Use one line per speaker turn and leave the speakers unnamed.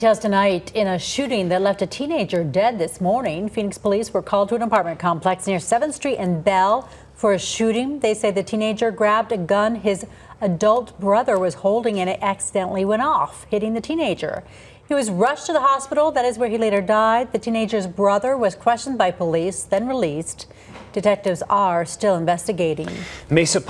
Details tonight in a shooting that left a teenager dead this morning. Phoenix police were called to an apartment complex near 7th Street and Bell for a shooting. They say the teenager grabbed a gun his adult brother was holding and it accidentally went off, hitting the teenager. He was rushed to the hospital. That is where he later died. The teenager's brother was questioned by police, then released. Detectives are still investigating.
Mesa